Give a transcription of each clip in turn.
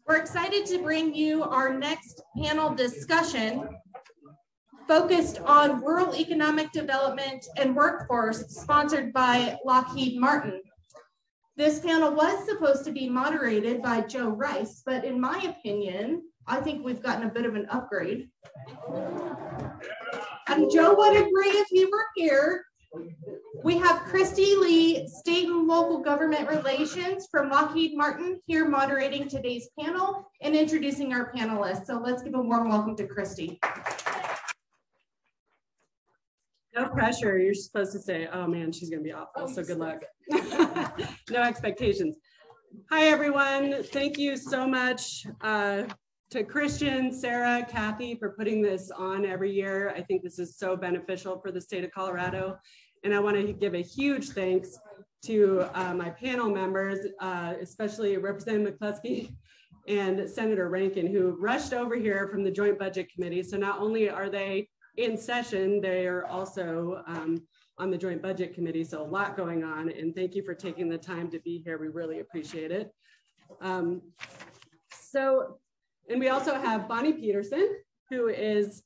We're excited to bring you our next panel discussion focused on rural economic development and workforce, sponsored by Lockheed Martin. This panel was supposed to be moderated by Joe Rice, but in my opinion, I think we've gotten a bit of an upgrade. And Joe would agree if he were here. We have Christy Lee, State and Local Government Relations from Lockheed Martin, here moderating today's panel and introducing our panelists. So let's give a warm welcome to Christy. No pressure. You're supposed to say, oh man, she's going to be awful. So good luck. No expectations. Hi, everyone. Thank you so much to Christian, Sarah, Kathy for putting this on every year. I think this is so beneficial for the state of Colorado. And I want to give a huge thanks to my panel members, especially Representative McCluskey and Senator Rankin, who rushed over here from the Joint Budget Committee. So not only are they in session, they are also on the Joint Budget Committee, so a lot going on. And thank you for taking the time to be here. We really appreciate it. And we also have Bonnie Peterson, who is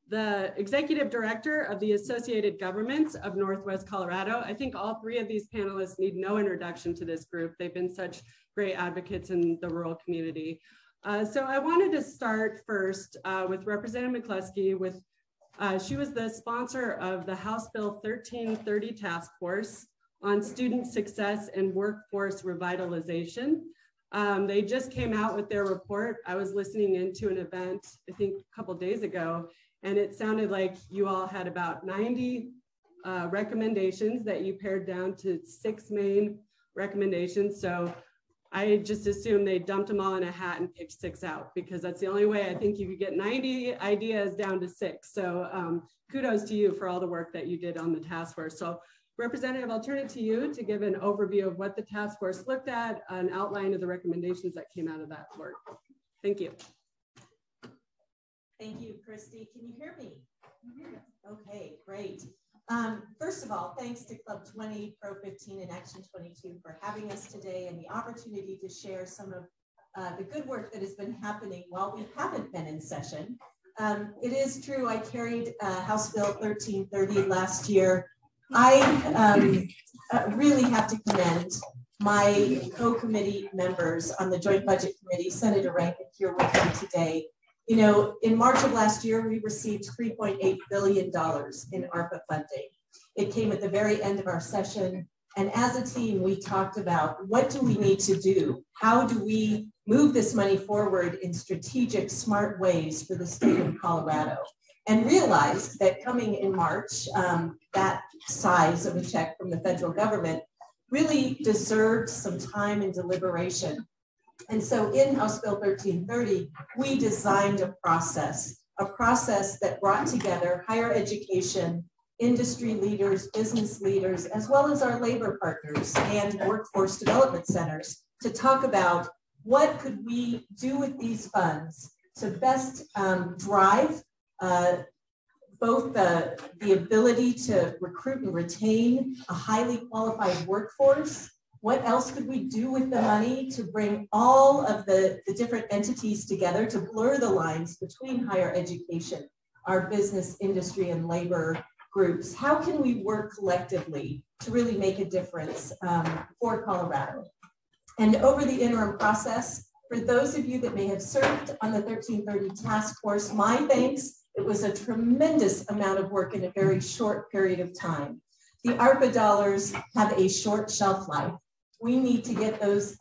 the Executive Director of the Associated Governments of Northwest Colorado. I think all three of these panelists need no introduction to this group. They've been such great advocates in the rural community. So I wanted to start first with Representative McCluskey. She was the sponsor of the House Bill 1330 Task Force on Student Success and Workforce Revitalization. They just came out with their report. I was listening into an event, I think a couple days ago, and it sounded like you all had about 90 recommendations that you pared down to 6 main recommendations. So I just assumed they dumped them all in a hat and picked 6 out, because that's the only way I think you could get 90 ideas down to 6. So kudos to you for all the work that you did on the task force. So Representative, I'll turn it to you to give an overview of what the task force looked at, an outline of the recommendations that came out of that work. Thank you. Thank you, Christy. Can you hear me? Okay, great. First of all, thanks to Club 20, Pro 15, and Action 22 for having us today and the opportunity to share some of the good work that has been happening while we haven't been in session. It is true, I carried House Bill 1330 last year. I really have to commend my co-committee members on the Joint Budget Committee, Senator Rankin here with me today. You know, in March of last year, we received $3.8 billion in ARPA funding. It came at the very end of our session. And as a team, we talked about what do we need to do? How do we move this money forward in strategic, smart ways for the state of Colorado? And realized that coming in March, that size of a check from the federal government really deserved some time and deliberation. And so in House Bill 1330, we designed a process that brought together higher education, industry leaders, business leaders, as well as our labor partners and workforce development centers to talk about what could we do with these funds to best drive both the ability to recruit and retain a highly qualified workforce. What else could we do with the money to bring all of the different entities together to blur the lines between higher education, our business, industry, and labor groups? How can we work collectively to really make a difference for Colorado? And over the interim process, for those of you that may have served on the 1330 task force, my thanks. It was a tremendous amount of work in a very short period of time. The ARPA dollars have a short shelf life. We need to get those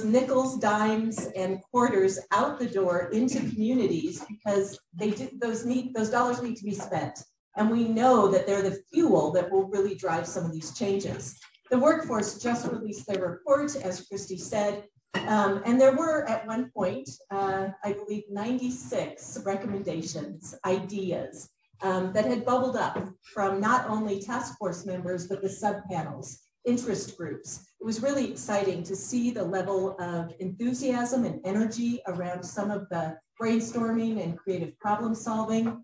nickels, dimes, and quarters out the door into communities, because those dollars need to be spent. And we know that they're the fuel that will really drive some of these changes. The workforce just released their report, as Christy said, and there were at one point, I believe 96 recommendations, ideas that had bubbled up from not only task force members, but the subpanels, interest groups. It was really exciting to see the level of enthusiasm and energy around some of the brainstorming and creative problem solving.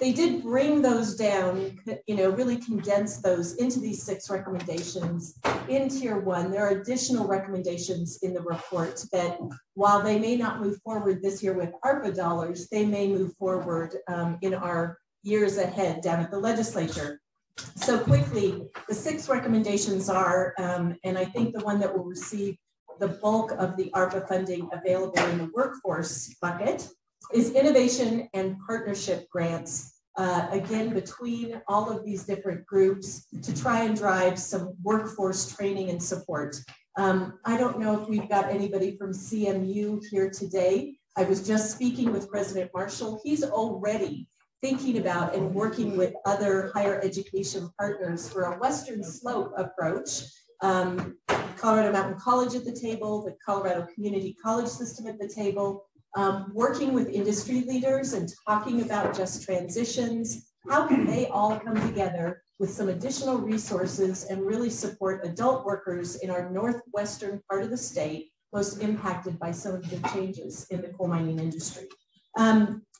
They did bring those down, really condense those into these 6 recommendations in Tier 1. There are additional recommendations in the report that while they may not move forward this year with ARPA dollars, they may move forward in our years ahead down at the legislature. So quickly, the 6 recommendations are, and I think the one that will receive the bulk of the ARPA funding available in the workforce bucket is innovation and partnership grants, again, between all of these different groups to try and drive some workforce training and support. I don't know if we've got anybody from CMU here today. I was just speaking with President Marshall. He's already thinking about and working with other higher education partners for a Western Slope approach. Colorado Mountain College at the table, the Colorado Community College System at the table, working with industry leaders and talking about just transitions. How can they all come together with some additional resources and really support adult workers in our northwestern part of the state, most impacted by some of the changes in the coal mining industry.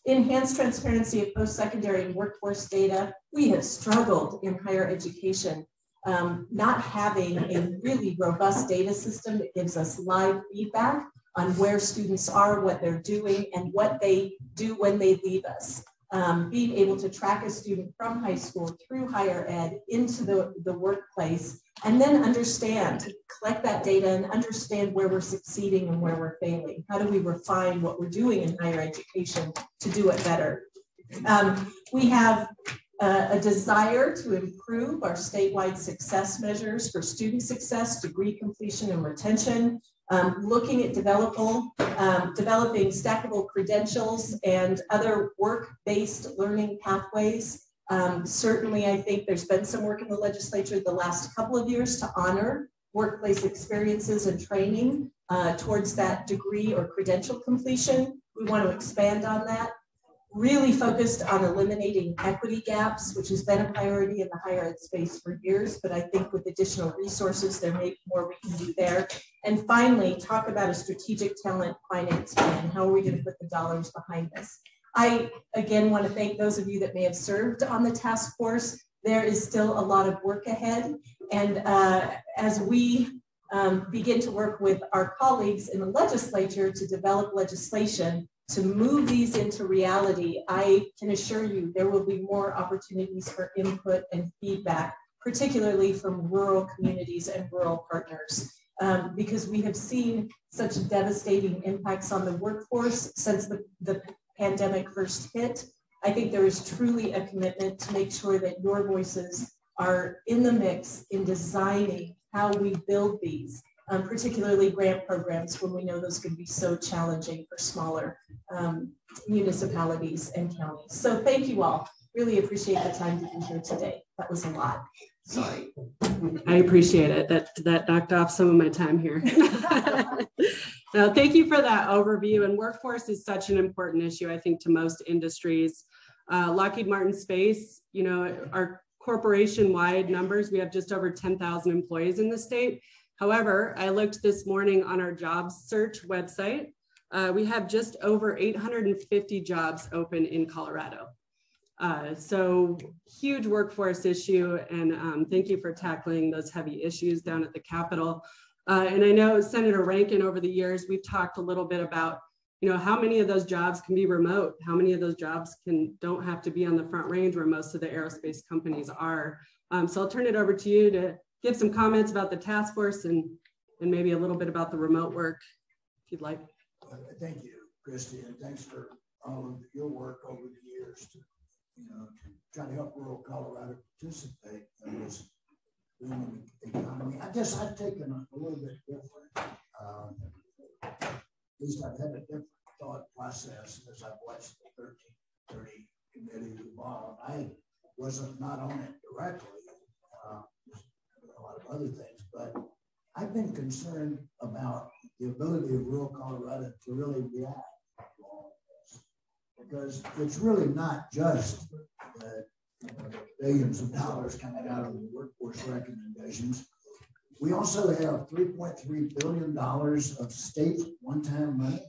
Enhanced transparency of post-secondary and workforce data. We have struggled in higher education, not having a really robust data system that gives us live feedback on where students are, what they're doing, and what they do when they leave us. Being able to track a student from high school through higher ed into the workplace, and then collect that data and understand where we're succeeding and where we're failing. How do we refine what we're doing in higher education to do it better? We have a desire to improve our statewide success measures for student success, degree completion, and retention. Looking at developing stackable credentials and other work-based learning pathways. Certainly, I think there's been some work in the legislature the last couple of years to honor workplace experiences and training towards that degree or credential completion. We want to expand on that. Really focused on eliminating equity gaps, which has been a priority in the higher ed space for years, but I think with additional resources, there may be more we can do there. And finally, talk about a strategic talent finance plan. How are we going to put the dollars behind this? I, again, want to thank those of you that may have served on the task force. There is still a lot of work ahead. And as we begin to work with our colleagues in the legislature to develop legislation, to move these into reality, I can assure you there will be more opportunities for input and feedback, particularly from rural communities and rural partners, because we have seen such devastating impacts on the workforce since the pandemic first hit. I think there is truly a commitment to make sure that your voices are in the mix in designing how we build these. Particularly grant programs when we know those can be so challenging for smaller municipalities and counties. So thank you all. Really appreciate the time to be here today. That was a lot. Sorry. I appreciate it. That knocked off some of my time here. So thank you for that overview. And workforce is such an important issue, I think, to most industries. Lockheed Martin Space, our corporation-wide numbers, we have just over 10,000 employees in the state. However, I looked this morning on our jobs search website. We have just over 850 jobs open in Colorado. So huge workforce issue, and thank you for tackling those heavy issues down at the Capitol. And I know Senator Rankin, over the years, we've talked a little bit about, how many of those jobs can be remote? How many of those jobs don't have to be on the Front Range where most of the aerospace companies are? So I'll turn it over to you to give some comments about the task force and maybe a little bit about the remote work, if you'd like. Thank you, Christy, and thanks for all of your work over the years to, try to help rural Colorado participate in this booming economy. I guess I've taken a little bit different, at least I've had a different thought process as I've watched the 1330 committee evolve. I wasn't not on it directly. A lot of other things, but I've been concerned about the ability of rural Colorado to really react to all of this, because it's really not just the billions of dollars coming out of the workforce recommendations. We also have $3.3 billion of state one-time money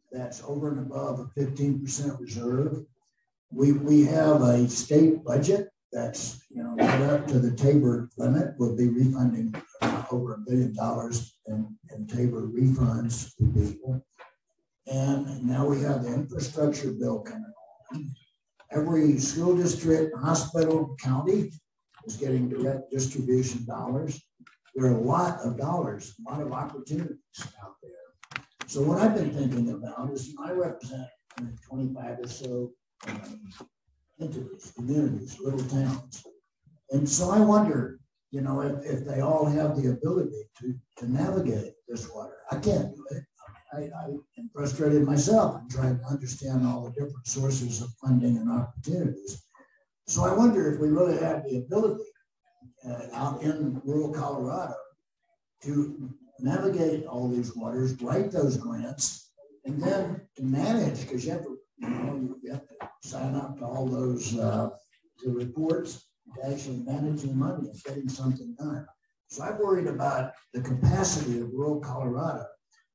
that's over and above a 15% reserve. We have a state budget that's, right up to the Tabor limit. We'll be refunding over $1 billion in Tabor refunds to people. And now we have the infrastructure bill coming on. Every school district, hospital, county is getting direct distribution dollars. There are a lot of dollars, a lot of opportunities out there. So what I've been thinking about is I represent 25 or so entities, communities, little towns. And so I wonder, if they all have the ability to navigate this water. I can't do it. I am frustrated myself. I'm trying to understand all the different sources of funding and opportunities. So I wonder if we really have the ability out in rural Colorado to navigate all these waters, write those grants, and then to manage, because you have to sign up to all those the reports to actually manage the money and getting something done. So I'm worried about the capacity of rural Colorado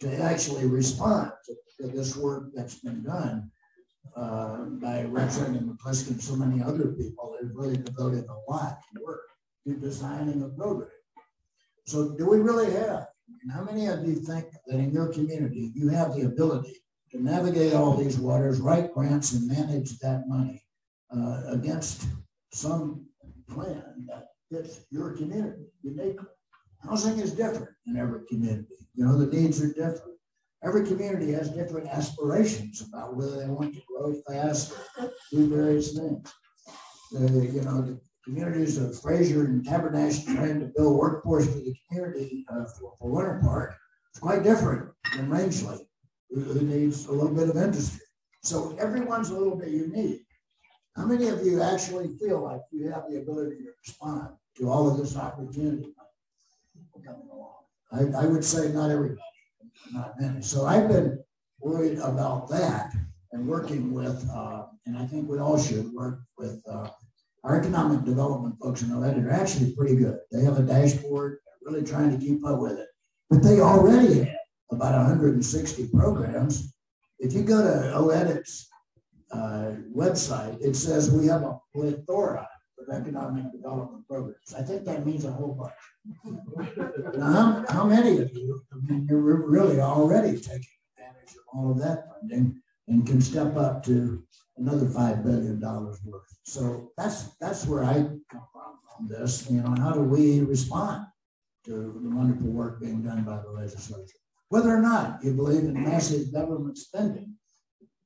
to actually respond to this work that's been done by Retraining and McCluskey and so many other people that have really devoted a lot of work to designing a program. So do we really have, and how many of you think that in your community you have the ability to navigate all these waters, write grants, and manage that money against some plan that fits your community uniquely? Housing is different in every community. The needs are different. Every community has different aspirations about whether they want to grow fast or do various things. The communities of Fraser and Tabernacle trying to build workforce for the community for Winter Park is quite different than Rangeley, who needs a little bit of industry. So everyone's a little bit unique. How many of you actually feel like you have the ability to respond to all of this opportunity coming along? I would say not everybody, not many. So I've been worried about that and working with, and I think we all should work with our economic development folks in OEDIT are actually pretty good. They have a dashboard, they're really trying to keep up with it. But they already have about 160 programs. If you go to OEDIT's website, it says we have a plethora of economic development programs. I think that means a whole bunch. Now, how many of you, you're really already taking advantage of all of that funding and can step up to another $5 billion worth? So that's where I come from on this. How do we respond to the wonderful work being done by the legislature? Whether or not you believe in massive government spending,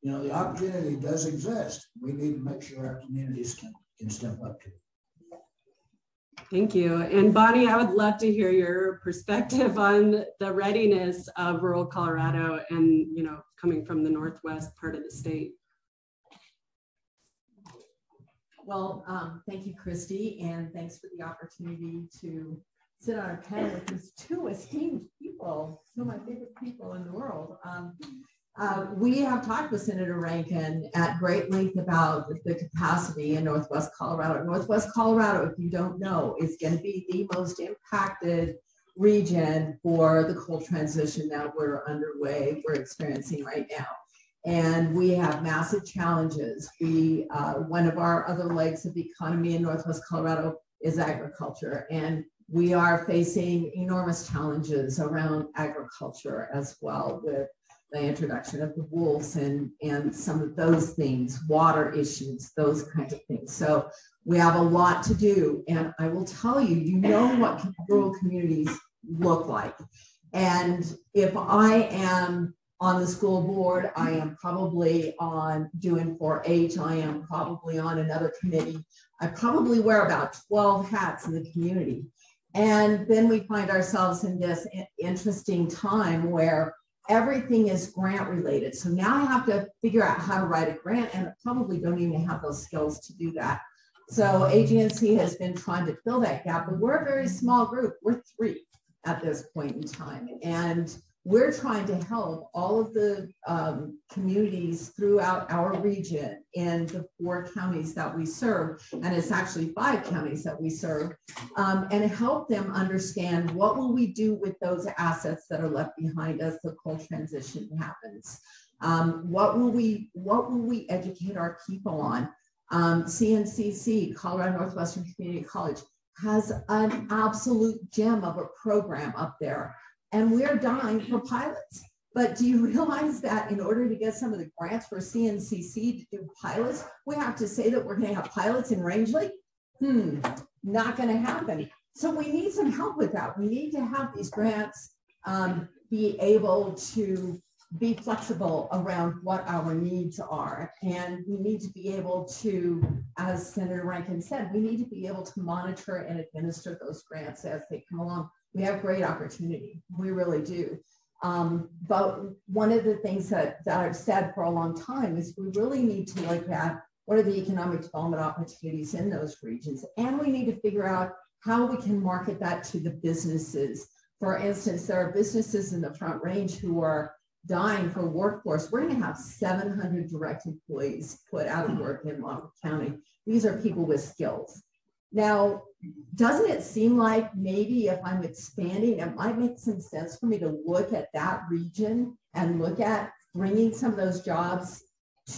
the opportunity does exist. We need to make sure our communities can step up to it. Thank you. And Bonnie, I would love to hear your perspective on the readiness of rural Colorado and, coming from the northwest part of the state. Well, thank you, Christy, and thanks for the opportunity to sit on a panel with these two esteemed people, some of my favorite people in the world. We have talked with Senator Rankin at great length about the capacity in Northwest Colorado. Northwest Colorado, if you don't know, is going to be the most impacted region for the coal transition that we're experiencing right now. And we have massive challenges. One of our other legs of the economy in Northwest Colorado is agriculture. And we are facing enormous challenges around agriculture as well, with the introduction of the wolves and some of those things, water issues, those kinds of things. So we have a lot to do. And I will tell you, what rural communities look like. And if I am on the school board, I am probably on doing 4-H, I am probably on another committee. I probably wear about 12 hats in the community. And then we find ourselves in this interesting time where everything is grant related. So now I have to figure out how to write a grant, and I probably don't even have those skills to do that. So AGNC has been trying to fill that gap, but we're a very small group. We're 3 at this point in time. And we're trying to help all of the communities throughout our region in the 4 counties that we serve, and it's actually 5 counties that we serve, and help them understand what will we do with those assets that are left behind as the coal transition happens. What will we educate our people on? CNCC, Colorado Northwestern Community College, has an absolute gem of a program up there. And we're dying for pilots. But do you realize that in order to get some of the grants for CNCC to do pilots, we have to say that we're going to have pilots in Rangeley? Not going to happen. So we need some help with that. We need to have these grants be able to be flexible around what our needs are. And we need to be able to, as Senator Rankin said, we need to be able to monitor and administer those grants as they come along. We have great opportunity, we really do. But one of the things that I've said for a long time is we really need to look at what are the economic development opportunities in those regions. And we need to figure out how we can market that to the businesses. For instance, there are businesses in the Front Range who are dying for workforce. We're going to have 700 direct employees put out of work in Monmouth County. These are people with skills. Now, doesn't it seem like maybe if I'm expanding, it might make some sense for me to look at that region and look at bringing some of those jobs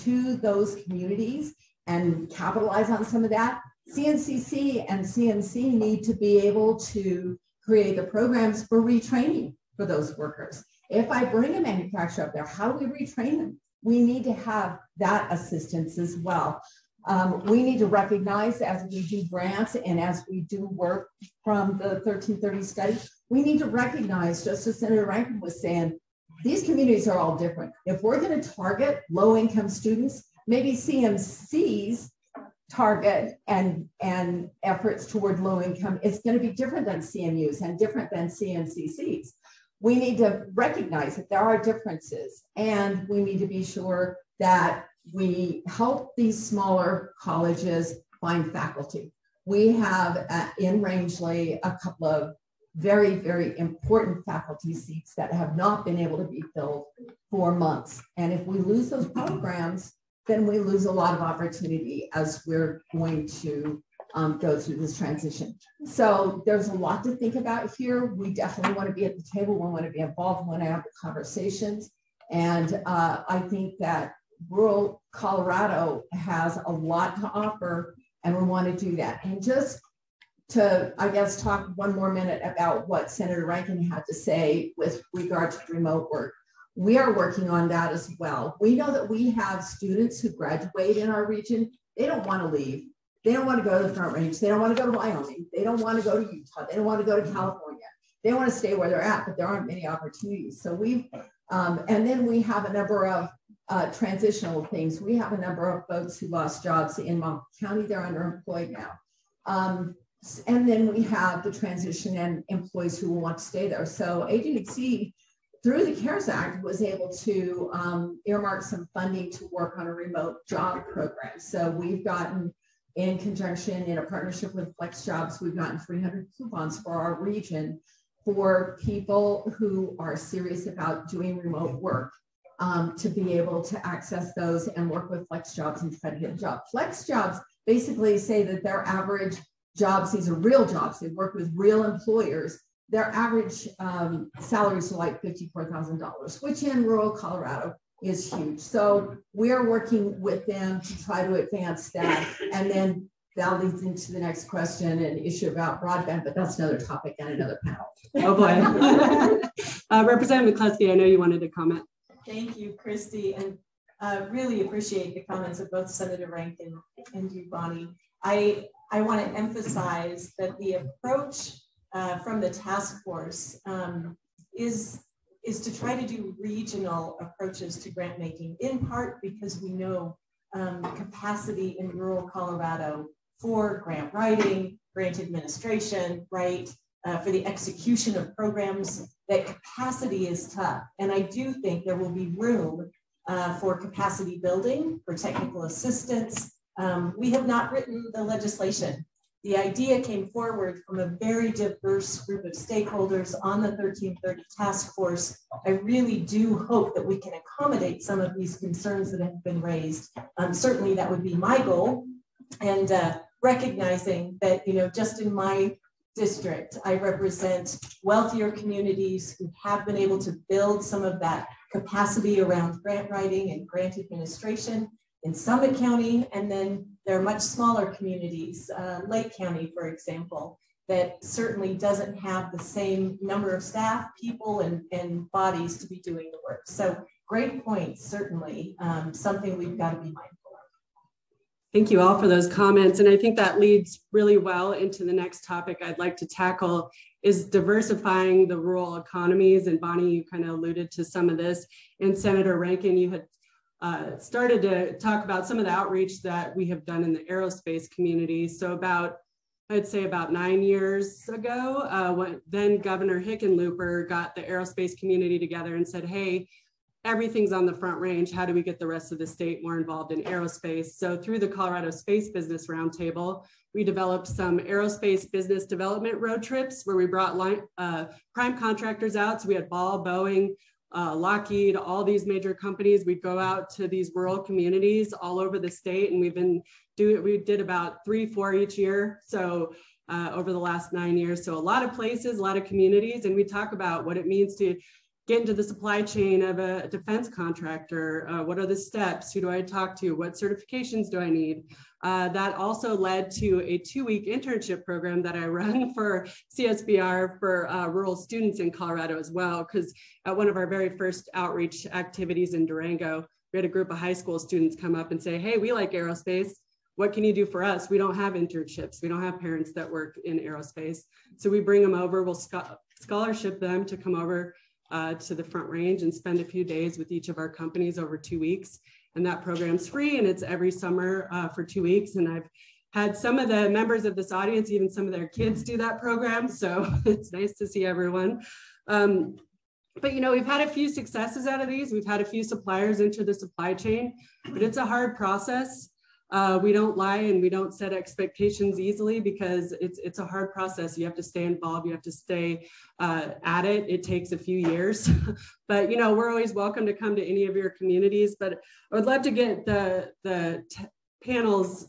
to those communities and capitalize on some of that? CNCC and CMC need to be able to create the programs for retraining for those workers. If I bring a manufacturer up there, how do we retrain them? We need to have that assistance as well. We need to recognize as we do grants and as we do work from the 1330 study, we need to recognize, just as Senator Rankin was saying, these communities are all different. If we're going to target low-income students, maybe CMC's target and efforts toward low income is going to be different than CMU's and different than CNCC's. We need to recognize that there are differences, and we need to be sure that we help these smaller colleges find faculty. We have in Rangeley a couple of very, very important faculty seats that have not been able to be filled for months. And if we lose those programs, then we lose a lot of opportunity as we're going to go through this transition. So there's a lot to think about here. We definitely want to be at the table. We want to be involved. We want to have the conversations. And I think that rural Colorado has a lot to offer, and we want to do that. And just to, I guess, talk one more minute about what Senator Rankin had to say with regard to remote work. We are working on that as well. We know that we have students who graduate in our region. They don't want to leave. They don't want to go to the Front Range. They don't want to go to Wyoming. They don't want to go to Utah. They don't want to go to California. They want to stay where they're at, but there aren't many opportunities. So we've, and then we have a number of transitional things. We have a number of folks who lost jobs in Monmouth County. They're underemployed now. And then we have the transition and employees who will want to stay there. So AGDC, through the CARES Act, was able to earmark some funding to work on a remote job program. So we've gotten, in conjunction, in a partnership with Flex Jobs, we've gotten 300 coupons for our region for people who are serious about doing remote work, to be able to access those and work with Flex Jobs and try to get a job. Flex Jobs basically say that their average jobs, these are real jobs, they work with real employers, their average salaries are like $54,000, which in rural Colorado is huge. So we're working with them to try to advance that. And then that leads into the next question, an issue about broadband, but that's another topic and another panel. Oh boy. Representative McCluskey, I know you wanted to comment. Thank you, Christy, and really appreciate the comments of both Senator Rankin and you, Bonnie. I want to emphasize that the approach from the task force is to try to do regional approaches to grant making, in part because we know capacity in rural Colorado for grant writing, grant administration, right, for the execution of programs, that capacity is tough. And I do think there will be room for capacity building, for technical assistance. We have not written the legislation the idea came forward from a very diverse group of stakeholders on the 1330 task force. I really do hope that we can accommodate some of these concerns that have been raised. Certainly that would be my goal. And recognizing that, you know, just in my district, I represent wealthier communities who have been able to build some of that capacity around grant writing and grant administration in Summit County, and then there are much smaller communities, Lake County, for example, that certainly doesn't have the same number of staff, people, and bodies to be doing the work. So great points, certainly something we've got to be mindful. Thank you all for those comments. And I think that leads really well into the next topic I'd like to tackle is diversifying the rural economies. And Bonnie, you kind of alluded to some of this. And Senator Rankin, you had started to talk about some of the outreach that we have done in the aerospace community. So I'd say about 9 years ago, when then Governor Hickenlooper got the aerospace community together and said, hey, everything's on the Front Range. How do we get the rest of the state more involved in aerospace? So through the Colorado Space Business Roundtable, we developed some aerospace business development road trips where we brought prime contractors out. So we had Ball, Boeing, Lockheed, all these major companies. We'd go out to these rural communities all over the state, and we did about 3-4 each year. So over the last 9 years. So a lot of places, a lot of communities, and we talk about what it means to get into the supply chain of a defense contractor. What are the steps? Who do I talk to? What certifications do I need? That also led to a 2-week internship program that I run for CSBR for rural students in Colorado as well, because at one of our very first outreach activities in Durango, we had a group of high school students come up and say, hey, we like aerospace. What can you do for us? We don't have internships. We don't have parents that work in aerospace. So we bring them over, we'll scholarship them to come over to the Front Range and spend a few days with each of our companies over 2 weeks. And that program's free, and it's every summer for 2 weeks. And I've had some of the members of this audience, even some of their kids do that program. So it's nice to see everyone. But, you know, we've had a few successes out of these. We've had a few suppliers enter the supply chain, but it's a hard process. We don't lie and we don't set expectations easily because it's a hard process. You have to stay involved. You have to stay at it. It takes a few years, but you know, we're always welcome to come to any of your communities, but I would love to get the panel's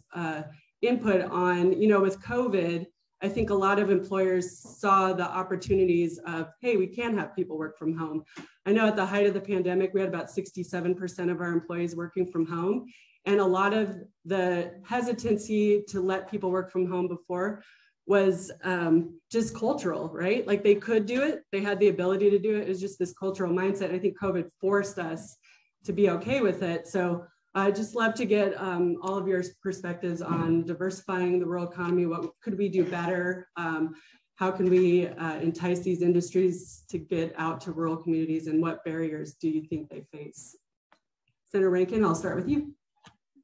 input on, you know, with COVID, I think a lot of employers saw the opportunities of, hey, we can have people work from home. I know at the height of the pandemic, we had about 67% of our employees working from home. And a lot of the hesitancy to let people work from home before was just cultural, right? Like they could do it. They had the ability to do it. It was just this cultural mindset. I think COVID forced us to be okay with it. So I'd just love to get all of your perspectives on diversifying the rural economy. What could we do better? How can we entice these industries to get out to rural communities, and what barriers do you think they face? Senator Rankin, I'll start with you.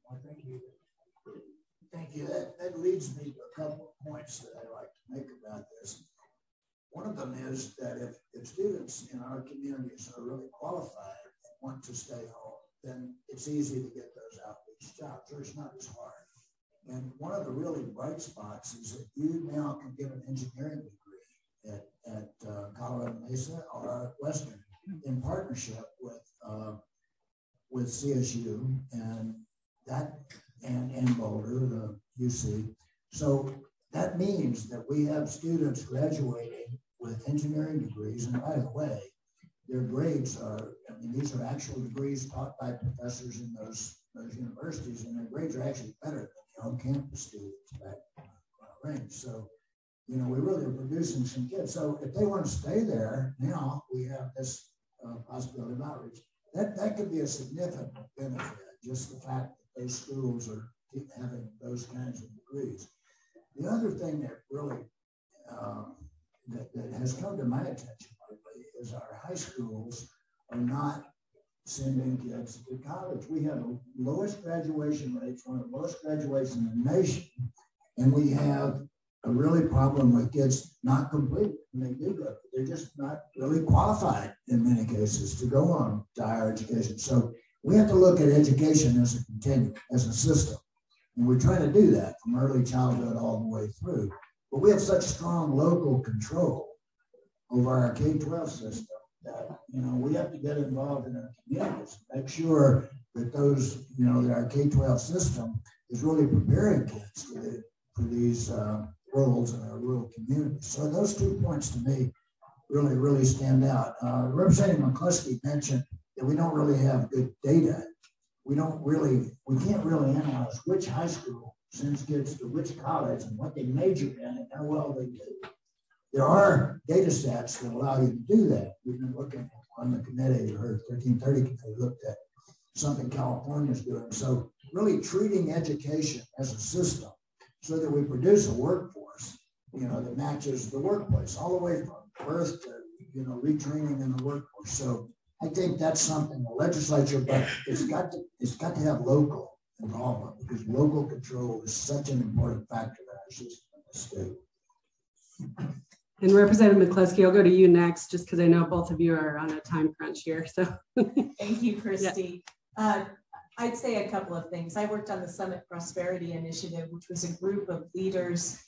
Well, thank you. Thank you. That leads me to a couple of points that I'd like to make about this. One of them is that if students in our communities are really qualified and want to stay home, then it's easy to get those outreach jobs, or it's not as hard. And one of the really bright spots is that you now can get an engineering degree at Colorado Mesa or Western in partnership with CSU and Boulder, the UC. So that means that we have students graduating with engineering degrees, and by the way, their grades are, I mean, these are actual degrees taught by professors in those universities, and their grades are actually better than the on-campus students back range. So, you know, we really are producing some kids. So if they want to stay there, now we have this possibility of outreach. That could be a significant benefit, just the fact that those schools are having those kinds of degrees. The other thing that really that has come to my attention lately is our high schools are not sending kids to college. We have the lowest graduation rates, one of the lowest graduations in the nation, and we have a really problem with kids not completing. And they do go, they're just not really qualified in many cases to go on to higher education. So we have to look at education as a continuum, as a system. And we're trying to do that from early childhood all the way through. But we have such strong local control over our K-12 system that, we have to get involved in our communities, make sure that those, that our K-12 system is really preparing kids for these roles in our rural communities. So those 2 points to me really, really stand out. Representative McCluskey mentioned that we don't really have good data. We can't really analyze which high school sends kids to which college and what they major in and how well they do. There are data sets that allow you to do that. We've been looking on the committee, or 1330 committee, looked at something California's doing. So really treating education as a system so that we produce a workforce, that matches the workplace all the way from birth to, retraining in the workforce. So I think that's something the legislature, but it's got to have local involvement, because local control is such an important factor in our system in the state. And Representative McCluskey, I'll go to you next, just because I know both of you are on a time crunch here. So thank you, Christy. Yeah. I'd say a couple of things. I worked on the Summit Prosperity Initiative, which was a group of leaders.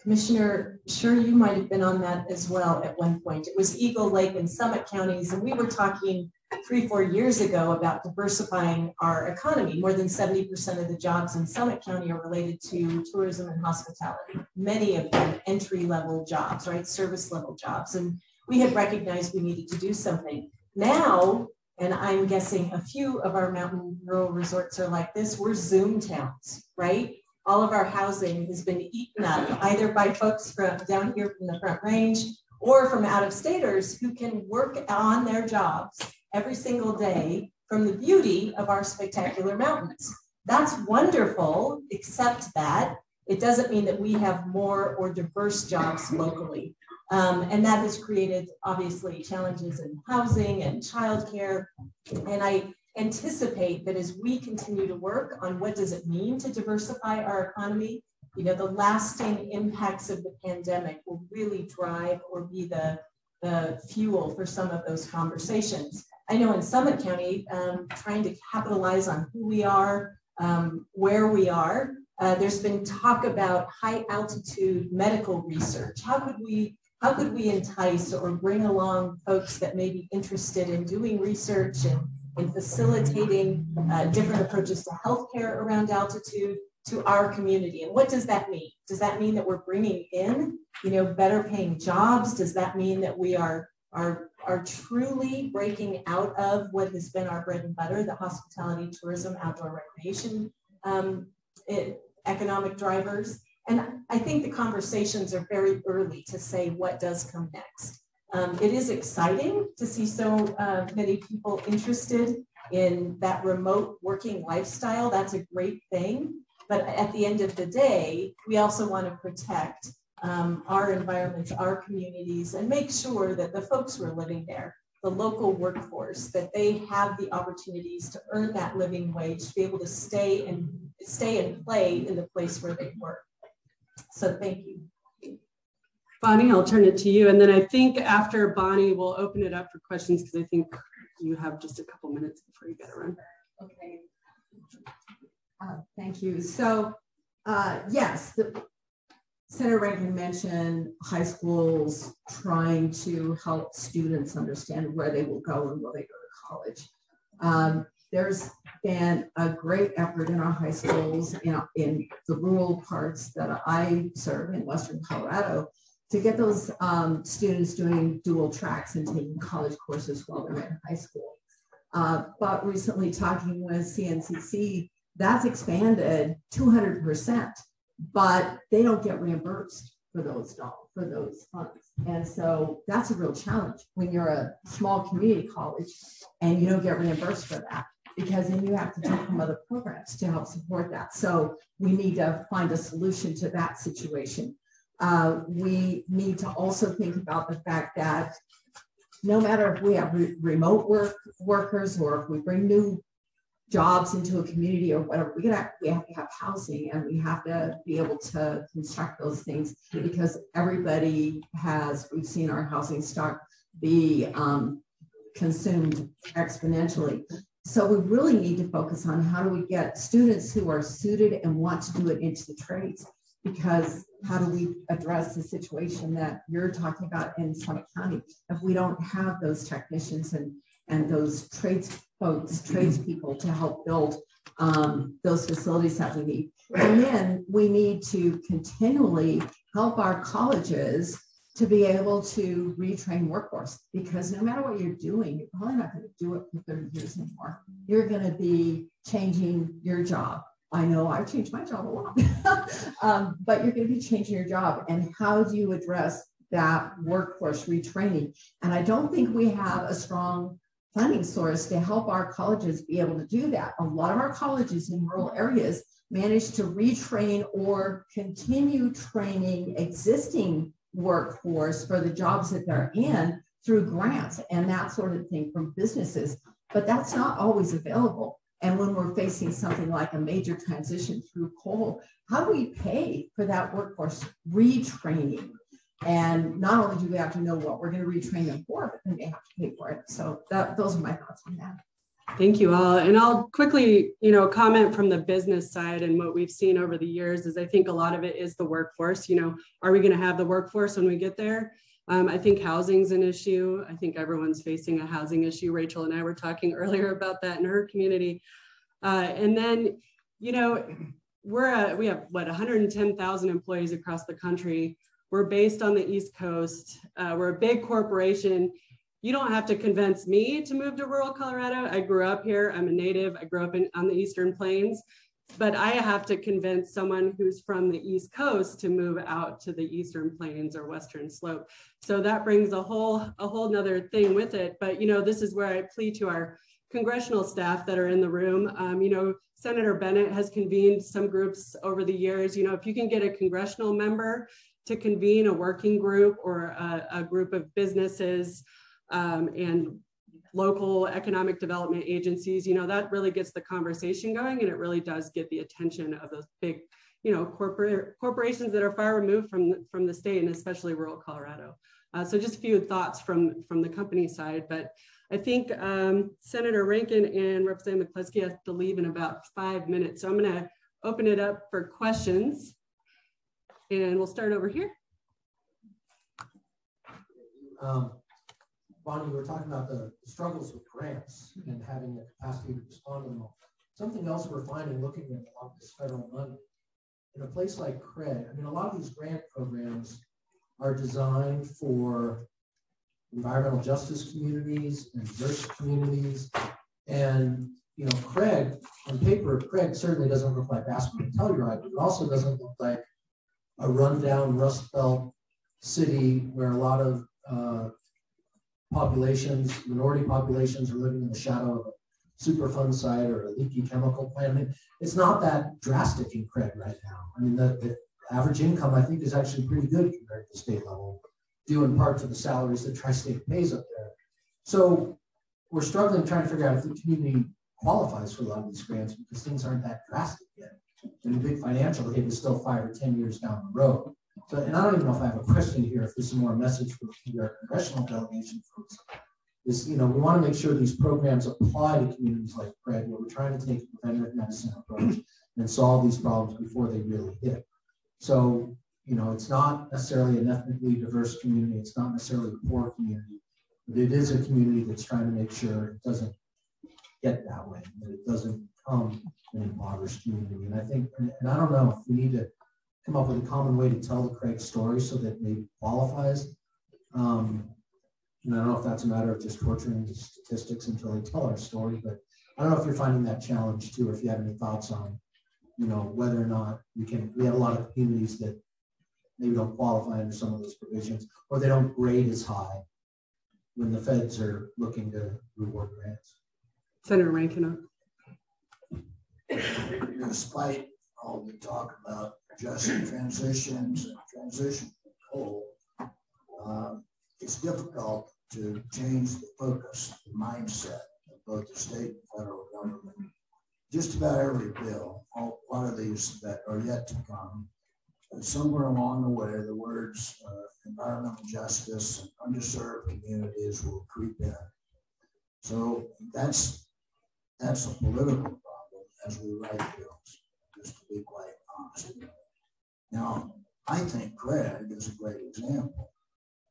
Commissioner, sure, you might have been on that as well at one point. It was Eagle Lake and Summit counties, and we were talking 3-4 years ago about diversifying our economy. More than 70% of the jobs in Summit County are related to tourism and hospitality. Many of them entry-level jobs, right? Service-level jobs. And we had recognized we needed to do something. Now, and I'm guessing a few of our mountain rural resorts are like this, we're Zoom towns, right? All of our housing has been eaten up either by folks from down here from the Front Range or from out-of-staters who can work on their jobs every single day from the beauty of our spectacular mountains. That's wonderful, except that it doesn't mean that we have more or diverse jobs locally. And that has created, obviously, challenges in housing and childcare. And I anticipate that as we continue to work on what does it mean to diversify our economy, the lasting impacts of the pandemic will really drive or be the fuel for some of those conversations. I know in Summit County, trying to capitalize on who we are, where we are, there's been talk about high altitude medical research. How could we entice or bring along folks that may be interested in doing research and facilitating different approaches to healthcare around altitude to our community? And what does that mean? Does that mean that we're bringing in, better paying jobs? Does that mean that we are truly breaking out of what has been our bread and butter, the hospitality, tourism, outdoor recreation, economic drivers? And I think the conversations are very early to say what does come next. It is exciting to see so many people interested in that remote working lifestyle. That's a great thing. But at the end of the day, we also want to protect our environments, our communities, and make sure that the folks who are living there, the local workforce, that they have the opportunities to earn that living wage, to be able to stay and play in the place where they work. So thank you. Bonnie, I'll turn it to you. And then I think after Bonnie, we'll open it up for questions, because I think you have just a couple minutes before you get to run. Okay. Thank you. So yes, Senator Rankin mentioned high schools trying to help students understand where they will go and will they go to college. There's been a great effort in our high schools in the rural parts that I serve in Western Colorado to get those students doing dual tracks and taking college courses while they're in high school. But recently talking with CNCC, that's expanded 200%, but they don't get reimbursed for those funds. And so that's a real challenge when you're a small community college and you don't get reimbursed for that, because then you have to take from other programs to help support that. So we need to find a solution to that situation. We need to also think about the fact that no matter if we have remote workers or if we bring new jobs into a community or whatever, we have to have housing, and we have to be able to construct those things, because everybody we've seen our housing stock be consumed exponentially. So we really need to focus on how do we get students who are suited and want to do it into the trades, because how do we address the situation that you're talking about in Summit County if we don't have those technicians and those tradespeople to help build those facilities that we need. And then we need to continually help our colleges to be able to retrain workforce, because no matter what you're doing, you're probably not going to do it for 30 years anymore. You're going to be changing your job. I know I've changed my job a lot, but you're going to be changing your job. And how do you address that workforce retraining? And I don't think we have a strong funding source to help our colleges be able to do that. A lot of our colleges in rural areas manage to retrain or continue training existing workforce for the jobs that they're in through grants and that sort of thing from businesses, but that's not always available. And when we're facing something like a major transition through coal, how do we pay for that workforce retraining? And not only do we have to know what we're going to retrain them for, but then they have to pay for it. So those are my thoughts on that. Thank you all. And I'll quickly, comment from the business side, and what we've seen over the years is I think a lot of it is the workforce. Are we going to have the workforce when we get there? I think housing's an issue. I think everyone's facing a housing issue. Rachel and I were talking earlier about that in her community. And then, we have 110,000 employees across the country. We're based on the East Coast. We're a big corporation. You don't have to convince me to move to rural Colorado. I grew up here. I'm a native. I grew up on the Eastern Plains, but I have to convince someone who's from the East Coast to move out to the Eastern Plains or Western Slope. So that brings a whole nother thing with it. But, this is where I plead to our congressional staff that are in the room. Senator Bennett has convened some groups over the years. If you can get a congressional member to convene a working group or a group of businesses, and local economic development agencies, that really gets the conversation going, and it really does get the attention of those big, corporations that are far removed from the state, and especially rural Colorado. So just a few thoughts from the company side, but I think Senator Rankin and Representative McCluskey have to leave in about 5 minutes. So I'm going to open it up for questions, and we'll start over here. Bonnie, we were talking about the struggles with grants and having the capacity to respond to them all. Something else we're finding looking at a lot of this federal money, in a place like Craig, a lot of these grant programs are designed for environmental justice communities and diverse communities. And, Craig, on paper, Craig certainly doesn't look like Aspen and Telluride, but it also doesn't look like a rundown Rust Belt city where a lot of minority populations are living in the shadow of a Superfund site or a leaky chemical plant. It's not that drastic in Craig right now. The average income, I think, is actually pretty good compared to the state level, due in part to the salaries that Tri-State pays up there. So we're struggling trying to figure out if the community qualifies for a lot of these grants because things aren't that drastic yet. And the big financial hit is still 5 or 10 years down the road. So, and I don't even know if I have a question here, if this is more a message for our congressional delegation folks, is, we want to make sure these programs apply to communities like Craig, where we're trying to take a preventative medicine approach and solve these problems before they really hit. So, it's not necessarily an ethnically diverse community. It's not necessarily a poor community, but it is a community that's trying to make sure it doesn't get that way, that it doesn't become an impoverished community. And I think, and I don't know if we need to come up with a common way to tell the Craig story so that it maybe qualifies. And I don't know if that's a matter of just torturing the statistics until they tell our story, but I don't know if you're finding that challenge too, or if you have any thoughts on, whether or not we have a lot of communities that maybe don't qualify under some of those provisions, or they don't grade as high when the feds are looking to reward grants. Senator Rankin. Despite all the talk about just transitions and transition to coal, it's difficult to change the focus, the mindset of both the state and federal government. Just about every bill, a lot of these that are yet to come, somewhere along the way, the words environmental justice and underserved communities will creep in. So that's that's a political problem as we write bills, just to be quite honest. Now, I think Craig is a great example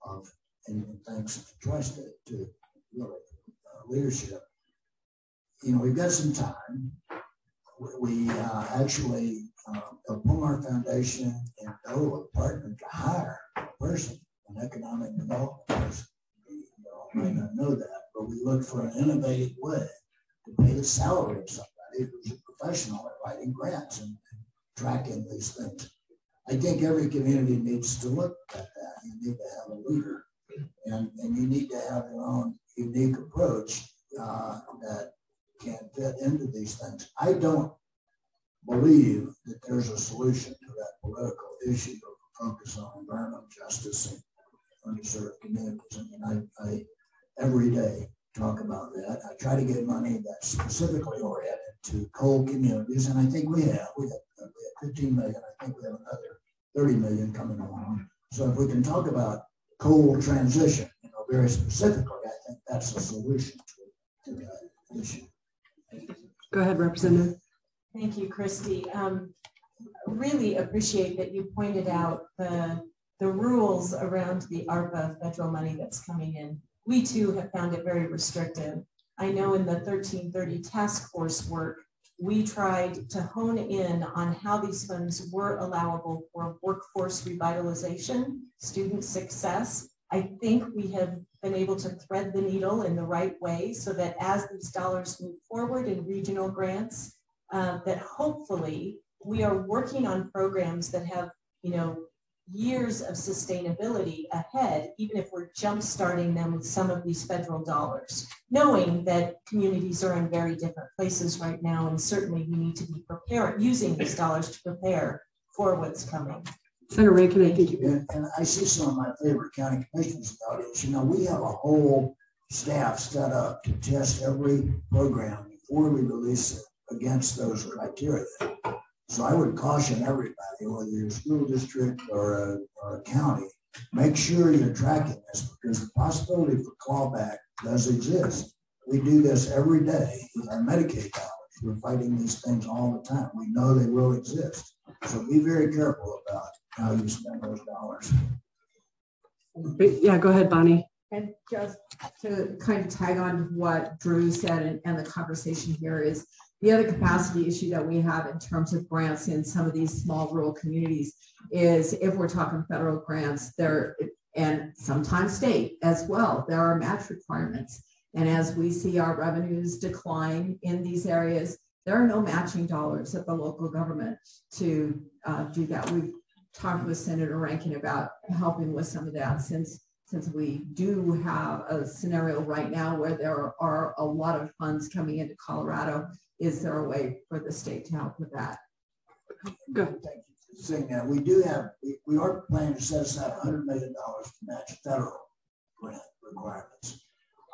of, and thanks to Joyce to really leadership. You know, we've got some time. We actually upon our foundation and go a partner to hire a person, an economic development person. You all may not know that, but we look for an innovative way to pay the salary of somebody who's a professional at writing grants and tracking these things. I think every community needs to look at that. You need to have a leader, and you need to have your own unique approach that can fit into these things. I don't believe that there's a solution to that political issue of focus on environmental justice and underserved communities. I mean, I every day talk about that. I try to get money that's specifically oriented to coal communities, and I think we have 15 million. I think we have another 30 million coming along. So if we can talk about coal transition, you know, very specifically, I think that's a solution to that issue. Go ahead, Representative. Thank you, Christy. Really appreciate that you pointed out the rules around the ARPA federal money that's coming in. We too have found it very restrictive. I know in the 1330 task force work, we tried to hone in on how these funds were allowable for workforce revitalization, student success. I think we have been able to thread the needle in the right way so that as these dollars move forward in regional grants, that hopefully we are working on programs that have, you know, years of sustainability ahead, even if we're jump-starting them with some of these federal dollars, knowing that communities are in very different places right now, and certainly we need to be prepared, using these dollars to prepare for what's coming. Senator Ray, can I thank you? And I see some of my favorite county commissioners in the audience. You know, we have a whole staff set up to test every program before we release it against those criteria. So I would caution everybody, whether you're a school district or a county, make sure you're tracking this, because the possibility for clawback does exist. We do this every day with our Medicaid dollars. We're fighting these things all the time. We know they will exist. So be very careful about how you spend those dollars. Yeah, go ahead, Bonnie. And just to kind of tag on to what Drew said and the conversation here is the other capacity issue that we have in terms of grants in some of these small rural communities is, if we're talking federal grants, there, and sometimes state as well, there are match requirements. And as we see our revenues decline in these areas, there are no matching dollars at the local government to do that. We've talked with Senator Rankin about helping with some of that, since we do have a scenario right now where there are a lot of funds coming into Colorado. Is there a way for the state to help with that? Go. Thank you for saying that. We are planning to set aside $100 million to match federal grant requirements.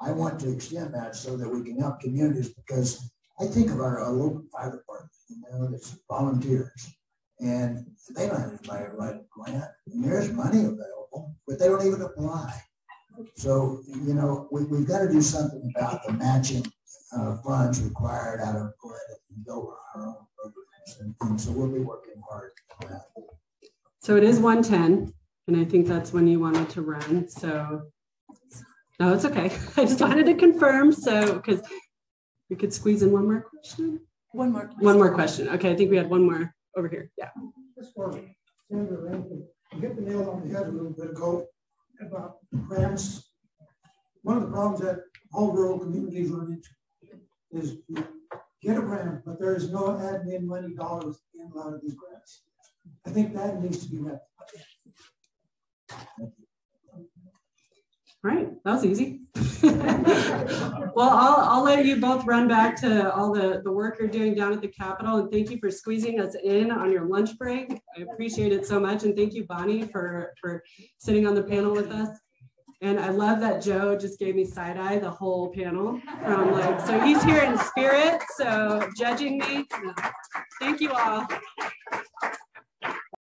I want to extend that so that we can help communities, because I think of our local fire department, you know, it's volunteers, and they don't have anybody to write a grant, and there's money available, but they don't even apply. So, you know, we've got to do something about the matching funds required out of our own programs, and so we'll be working hard on that. So it is 1:10, and I think that's when you wanted to run. So no, it's okay. I just wanted to confirm, so because we could squeeze in one more question. One more question. Okay, I think we had one more over here. Yeah. Just for Senator Rankin, you hit the nail on the head a little bit ago about grants. One of the problems that all rural communities run into is you get a grant, but there is no admin money dollars in a lot of these grants. I think that needs to be met. All right, that was easy. Well, I'll let you both run back to all the work you're doing down at the Capitol, and thank you for squeezing us in on your lunch break. I appreciate it so much, and thank you, Bonnie, for sitting on the panel with us. And I love that Joe just gave me side-eye the whole panel. So he's here in spirit, so judging me. No. Thank you all.